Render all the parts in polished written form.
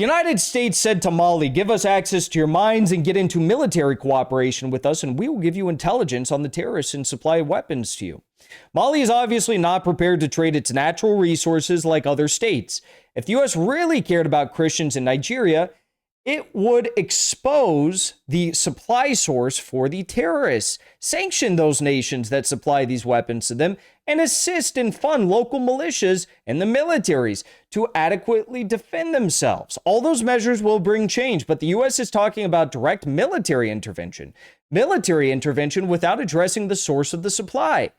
The United States said to Mali, give us access to your mines and get into military cooperation with us, and we will give you intelligence on the terrorists and supply weapons to you. Mali is obviously not prepared to trade its natural resources like other states. If the U.S. really cared about Christians in Nigeria, it would expose the supply source for the terrorists, sanction those nations that supply these weapons to them, and assist and fund local militias and the militaries to adequately defend themselves. All those measures will bring change, but the U.S. is talking about direct military intervention without addressing the source of the supply.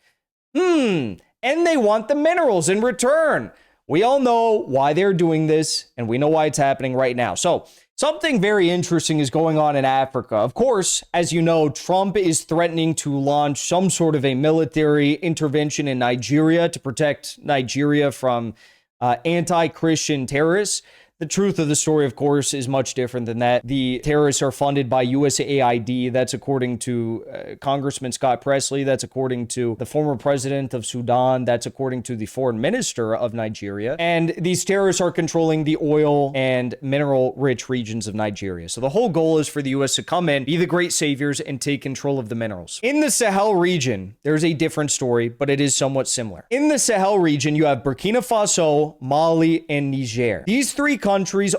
And they want the minerals in return. We all know why they're doing this, and we know why it's happening right now. So something very interesting is going on in Africa. Of course, as you know, Trump is threatening to launch some sort of a military intervention in Nigeria to protect Nigeria from anti-Christian terrorists. The truth of the story, of course, is much different than that. The terrorists are funded by USAID. That's according to Congressman Scott Presley. That's according to the former president of Sudan. That's according to the foreign minister of Nigeria. And these terrorists are controlling the oil and mineral-rich regions of Nigeria. So the whole goal is for the U.S. to come in, be the great saviors, and take control of the minerals. In the Sahel region, there's a different story, but it is somewhat similar. In the Sahel region, you have Burkina Faso, Mali, and Niger. These three countries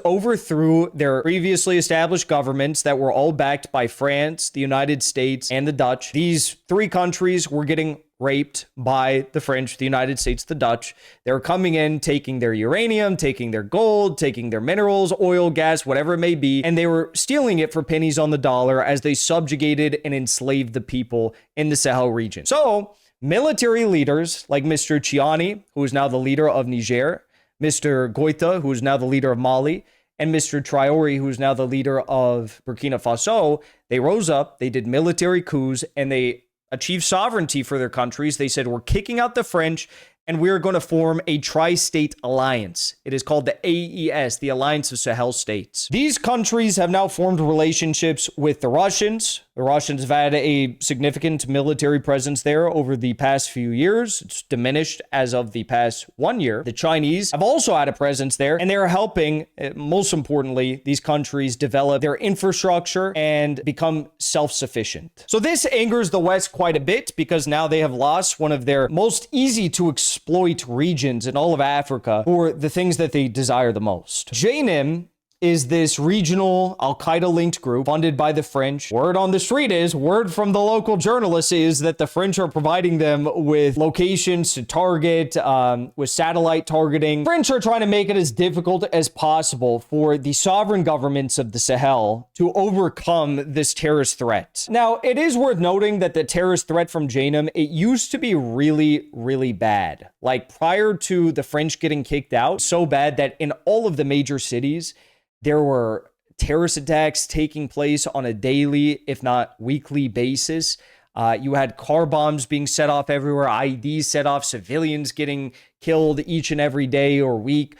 overthrew their previously established governments that were all backed by France, the United States, and the Dutch. These three countries were getting raped by the French, the United States, the Dutch. They're coming in, taking their uranium, taking their gold, taking their minerals, oil, gas, whatever it may be, and they were stealing it for pennies on the dollar as they subjugated and enslaved the people in the Sahel region. So, military leaders like Mr. Chiani, who is now the leader of Niger, Mr. Goita, who is now the leader of Mali, and Mr. Traore, who is now the leader of Burkina Faso, they rose up, they did military coups, and they achieved sovereignty for their countries. They said, we're kicking out the French, and we're going to form a tri-state alliance. It is called the AES, the Alliance of Sahel States. These countries have now formed relationships with the Russians. The Russians have had a significant military presence there over the past few years. It's diminished as of the past 1 year. The Chinese have also had a presence there, and they're helping, most importantly, these countries develop their infrastructure and become self-sufficient. So this angers the West quite a bit because now they have lost one of their most easy to exploit regions in all of Africa for the things that they desire the most. JNIM is this regional Al-Qaeda-linked group funded by the French. Word on the street is, word from the local journalists is that the French are providing them with locations to target, with satellite targeting. French are trying to make it as difficult as possible for the sovereign governments of the Sahel to overcome this terrorist threat. Now, it is worth noting that the terrorist threat from JNIM, it used to be really, really bad. Like prior to the French getting kicked out, so bad that in all of the major cities, there were terrorist attacks taking place on a daily, if not weekly basis. You had car bombs being set off everywhere, IEDs set off, civilians getting killed each and every day or week.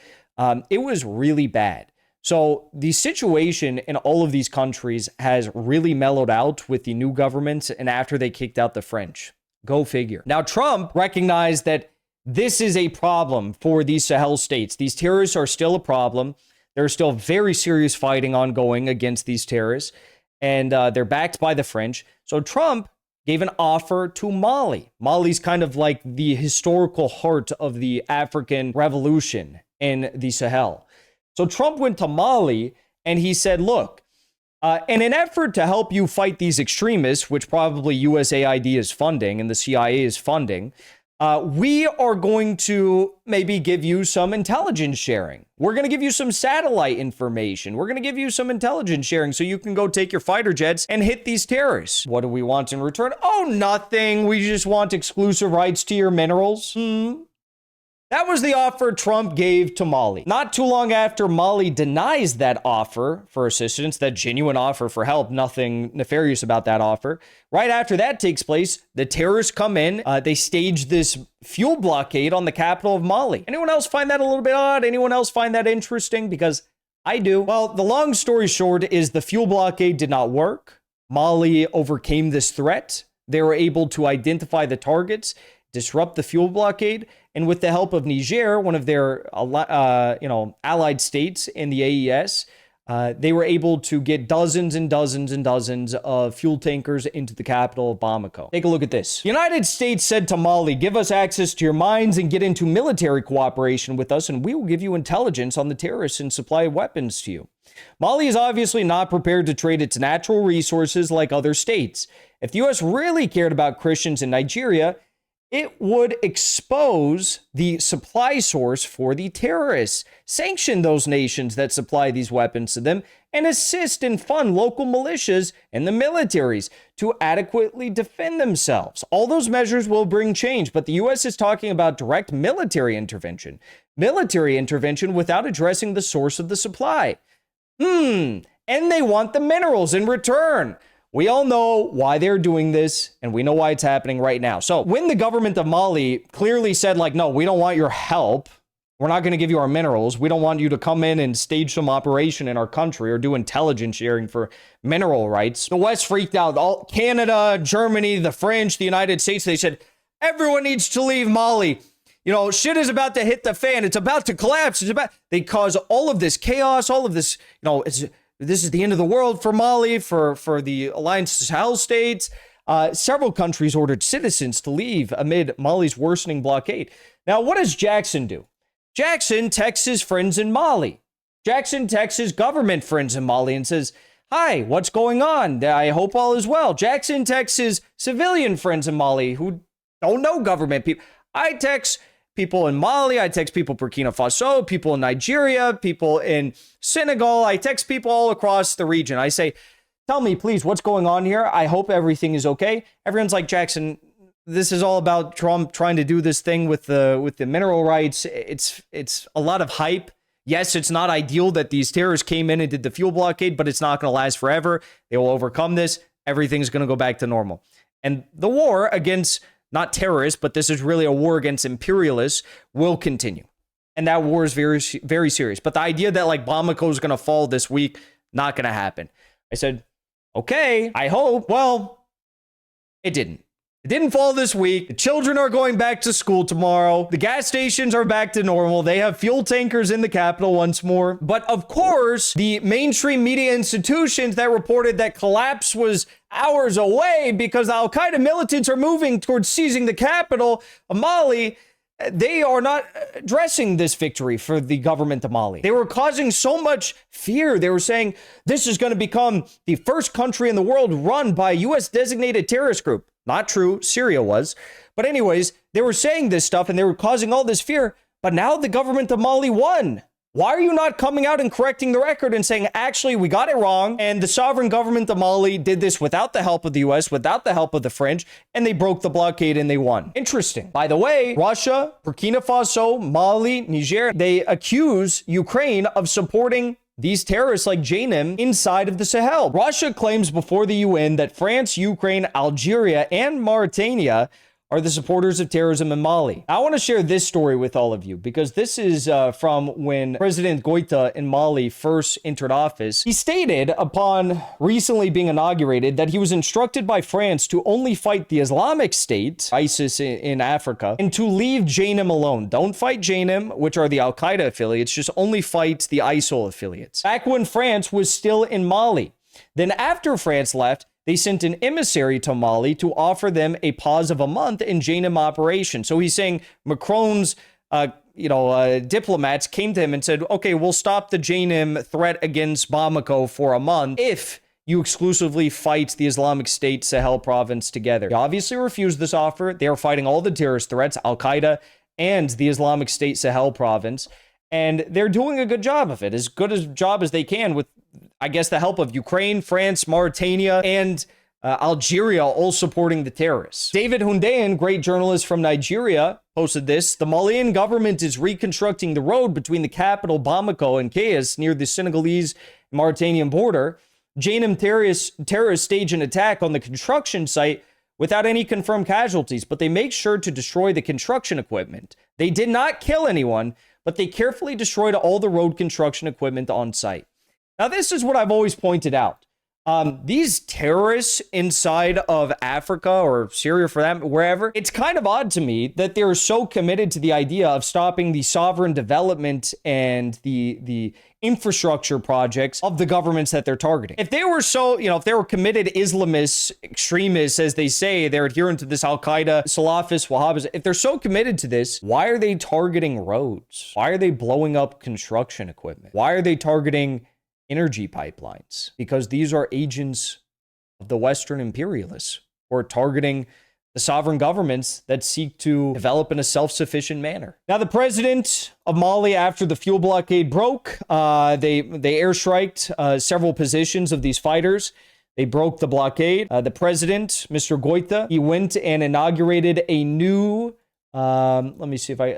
It was really bad. So the situation in all of these countries has really mellowed out with the new government and after they kicked out the French. Go figure. Now, Trump recognized that this is a problem for these Sahel states. These terrorists are still a problem. There's still very serious fighting ongoing against these terrorists, and they're backed by the French. So Trump gave an offer to Mali. Mali's kind of like the historical heart of the African revolution in the Sahel. So Trump went to Mali, and he said, look, in an effort to help you fight these extremists, which probably USAID is funding and the CIA is funding, we are going to maybe give you some intelligence sharing. We're going to give you some satellite information. We're going to give you some intelligence sharing so you can go take your fighter jets and hit these terrorists. What do we want in return? Oh, nothing. We just want exclusive rights to your minerals. That was the offer Trump gave to Mali. Not too long after Mali denies that offer for assistance, that genuine offer for help, nothing nefarious about that offer. Right after that takes place, the terrorists come in, they stage this fuel blockade on the capital of Mali. Anyone else find that a little bit odd? Anyone else find that interesting? Because I do. Well, the long story short is the fuel blockade did not work. Mali overcame this threat. They were able to identify the targets, disrupt the fuel blockade, And with the help of Niger, one of their allied states in the AES, they were able to get dozens and dozens and dozens of fuel tankers into the capital of Bamako. Take a look at this. The United States said to Mali, give us access to your mines and get into military cooperation with us, and we will give you intelligence on the terrorists and supply weapons to you. Mali is obviously not prepared to trade its natural resources like other states. If the U.S. really cared about Christians in Nigeria, it would expose the supply source for the terrorists, sanction those nations that supply these weapons to them, and assist and fund local militias and the militaries to adequately defend themselves. All those measures will bring change, but the U.S. is talking about direct military intervention without addressing the source of the supply. And they want the minerals in return. We all know why they're doing this, and we know why it's happening right now. So when the government of Mali clearly said, like, no, we don't want your help, we're not going to give you our minerals, we don't want you to come in and stage some operation in our country or do intelligence sharing for mineral rights, the West freaked out. All Canada, Germany, the French, the United States, they said, everyone needs to leave Mali. You know, shit is about to hit the fan. It's about to collapse. They cause all of this chaos, all of this, this is the end of the world for Mali, for the Alliance Sahel states. Several countries ordered citizens to leave amid Mali's worsening blockade. Now, what does Jackson do? Jackson texts his friends in Mali. Jackson texts his government friends in Mali and says, hi, what's going on? I hope all is well. Jackson texts his civilian friends in Mali who don't know government people. I text people in Mali, I text people Burkina Faso, people in Nigeria, people in Senegal. I text people all across the region. I say, tell me, please, what's going on here? I hope everything is okay. Everyone's like, Jackson, this is all about Trump trying to do this thing with the mineral rights. It's a lot of hype. Yes, it's not ideal that these terrorists came in and did the fuel blockade, but it's not going to last forever. They will overcome this. Everything's going to go back to normal. And the war against not terrorists, but this is really a war against imperialists, will continue. And that war is very, very serious. But the idea that like Bamako is going to fall this week, not going to happen. I said, okay, I hope. Well, it didn't. It didn't fall this week. The children are going back to school tomorrow. The gas stations are back to normal. They have fuel tankers in the capital once more. But of course, the mainstream media institutions that reported that collapse was hours away because Al-Qaeda militants are moving towards seizing the capital of Mali, they are not addressing this victory for the government of Mali. They were causing so much fear. They were saying this is going to become the first country in the world run by a U.S. designated terrorist group. Not true. Syria was. But anyways, they were saying this stuff and they were causing all this fear. But now the government of Mali won. Why are you not coming out and correcting the record and saying, actually, we got it wrong, and the sovereign government of Mali did this without the help of the U.S., without the help of the French, and they broke the blockade and they won? Interesting. By the way, Russia, Burkina Faso, Mali, Niger, they accuse Ukraine of supporting these terrorists like Janim inside of the Sahel. Russia claims before the UN that France, Ukraine, Algeria, and Mauritania are the supporters of terrorism in Mali. I want to share this story with all of you because this is from when President Goita in Mali first entered office. He stated upon recently being inaugurated that he was instructed by France to only fight the Islamic State, ISIS in Africa, and to leave Janim alone. Don't fight Janim, which are the Al-Qaeda affiliates, just only fight the ISIL affiliates. Back when France was still in Mali. Then after France left, they sent an emissary to Mali to offer them a pause of a month in Janim operation. So he's saying Macron's, diplomats came to him and said, okay, we'll stop the Janim threat against Bamako for a month if you exclusively fight the Islamic State Sahel province together. He obviously refused this offer. They are fighting all the terrorist threats, Al-Qaeda and the Islamic State Sahel province. And they're doing a good job of it, as good a job as they can with, I guess, the help of Ukraine, France, Mauritania, and Algeria all supporting the terrorists. David Hundean, great journalist from Nigeria, posted this. The Malian government is reconstructing the road between the capital Bamako and Kayes near the Senegalese-Mauritanian border. Janim terrorists stage an attack on the construction site without any confirmed casualties, but they make sure to destroy the construction equipment. They did not kill anyone, but they carefully destroyed all the road construction equipment on site. Now, this is what I've always pointed out. These terrorists inside of Africa or Syria, for that, wherever, it's kind of odd to me that they're so committed to the idea of stopping the sovereign development and the infrastructure projects of the governments that they're targeting. If they were so, if they were committed Islamists, extremists, as they say, they're adherent to this Al-Qaeda, Salafists, Wahhabis, if they're so committed to this, why are they targeting roads? Why are they blowing up construction equipment? Why are they targeting energy pipelines? Because these are agents of the Western imperialists who are targeting the sovereign governments that seek to develop in a self-sufficient manner. Now, the president of Mali, after the fuel blockade broke, they airstriked several positions of these fighters. They broke the blockade. The president, Mr. Goita, he went and inaugurated a new, a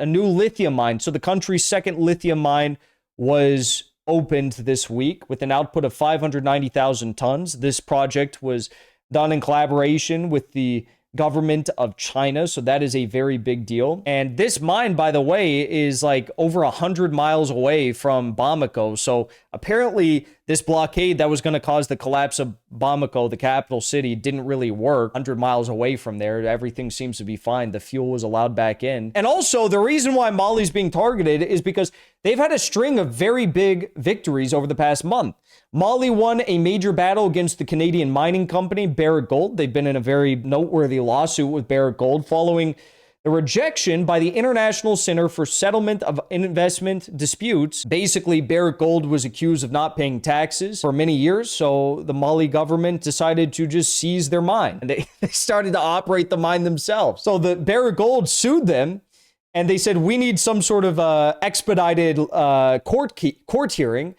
new lithium mine. So the country's second lithium mine was opened this week with an output of 590,000 tons. This project was done in collaboration with the government of China, so that is a very big deal. And this mine, by the way, is like over 100 miles away from Bamako. So apparently this blockade that was going to cause the collapse of Bamako, the capital city, didn't really work. 100 miles away from there, everything seems to be fine. The fuel was allowed back in. And also, the reason why Mali's being targeted is because they've had a string of very big victories over the past month. Mali won a major battle against the Canadian mining company, Barrick Gold. They've been in a very noteworthy lawsuit with Barrick Gold following the rejection by the International Center for Settlement of Investment Disputes. Basically, Barrick Gold was accused of not paying taxes for many years, so the Mali government decided to just seize their mine. And they started to operate the mine themselves. So the Barrick Gold sued them, and they said, we need some sort of expedited court hearing.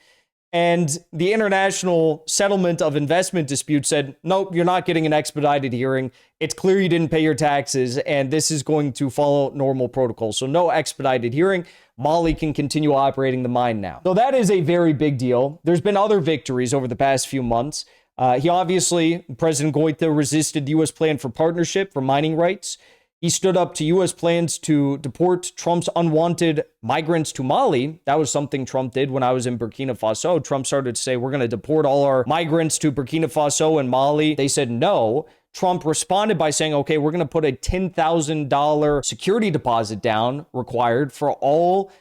And the International Settlement of Investment Dispute said, nope, you're not getting an expedited hearing. It's clear you didn't pay your taxes, and this is going to follow normal protocol. So no expedited hearing. Mali can continue operating the mine now. So that is a very big deal. There's been other victories over the past few months. President Goita resisted the U.S. plan for partnership for mining rights. He stood up to U.S. plans to deport Trump's unwanted migrants to Mali. That was something Trump did when I was in Burkina Faso. Trump started to say, we're going to deport all our migrants to Burkina Faso and Mali. They said no. Trump responded by saying, okay, we're going to put a $10,000 security deposit down required for all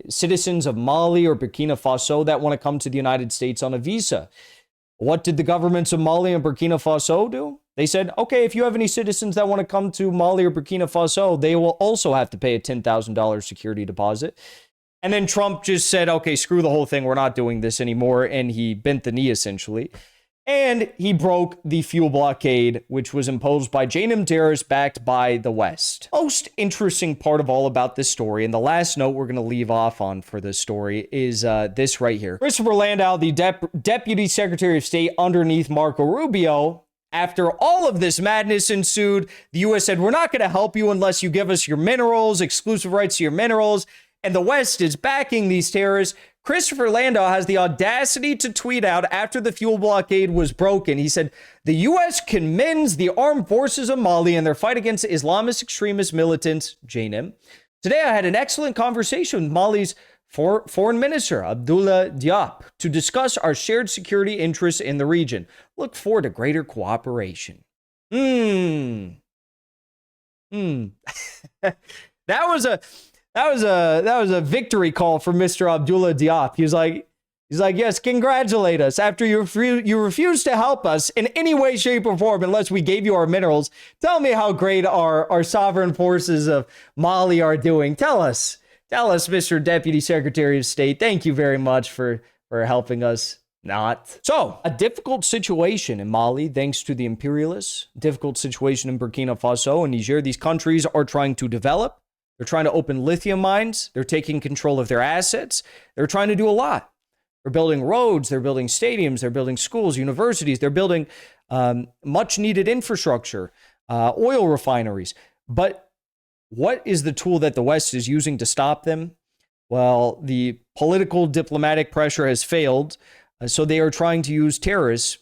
citizens of Mali or Burkina Faso that want to come to the United States on a visa. What did the governments of Mali and Burkina Faso do? They said, okay, if you have any citizens that want to come to Mali or Burkina Faso, they will also have to pay a $10,000 security deposit. And then Trump just said, okay, screw the whole thing. We're not doing this anymore. And he bent the knee, essentially. And he broke the fuel blockade, which was imposed by Janum terrorists backed by the West. Most interesting part of all about this story, and the last note we're going to leave off on for this story, is this right here. Christopher Landau, the Deputy Secretary of State underneath Marco Rubio, after all of this madness ensued, the U.S. said, we're not going to help you unless you give us your minerals, exclusive rights to your minerals, and the West is backing these terrorists. Christopher Landau has the audacity to tweet out after the fuel blockade was broken. He said, the U.S. commends the armed forces of Mali and their fight against Islamist extremist militants, JNIM. Today, I had an excellent conversation with Mali's Foreign Minister Abdoulaye Diop to discuss our shared security interests in the region. Look forward to greater cooperation. That was a victory call for Mr. Abdoulaye Diop. He's like, yes, congratulate us. After you refused to help us in any way, shape, or form unless we gave you our minerals, tell me how great our sovereign forces of Mali are doing. Tell us, Mr. Deputy Secretary of State. Thank you very much for helping us not. So, a difficult situation in Mali, thanks to the imperialists. Difficult situation in Burkina Faso and Niger. These countries are trying to develop. They're trying to open lithium mines. They're taking control of their assets. They're trying to do a lot. They're building roads. They're building stadiums. They're building schools, universities. They're building much needed infrastructure, oil refineries. But what is the tool that the West is using to stop them? Well, the political diplomatic pressure has failed. So they are trying to use terrorists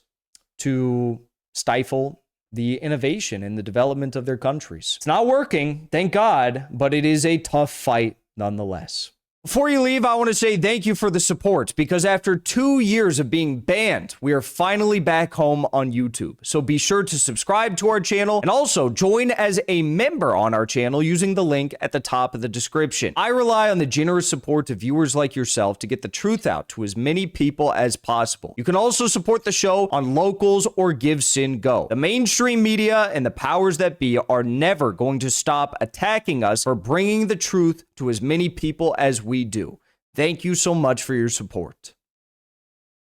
to stifle the innovation and the development of their countries. It's not working, thank God, but it is a tough fight nonetheless. Before you leave, I want to say thank you for the support, because after 2 years of being banned, we are finally back home on YouTube. So be sure to subscribe to our channel and also join as a member on our channel using the link at the top of the description. I rely on the generous support of viewers like yourself to get the truth out to as many people as possible. You can also support the show on Locals or Give Sin Go. The mainstream media and the powers that be are never going to stop attacking us for bringing the truth to as many people as we do. Thank you so much for your support.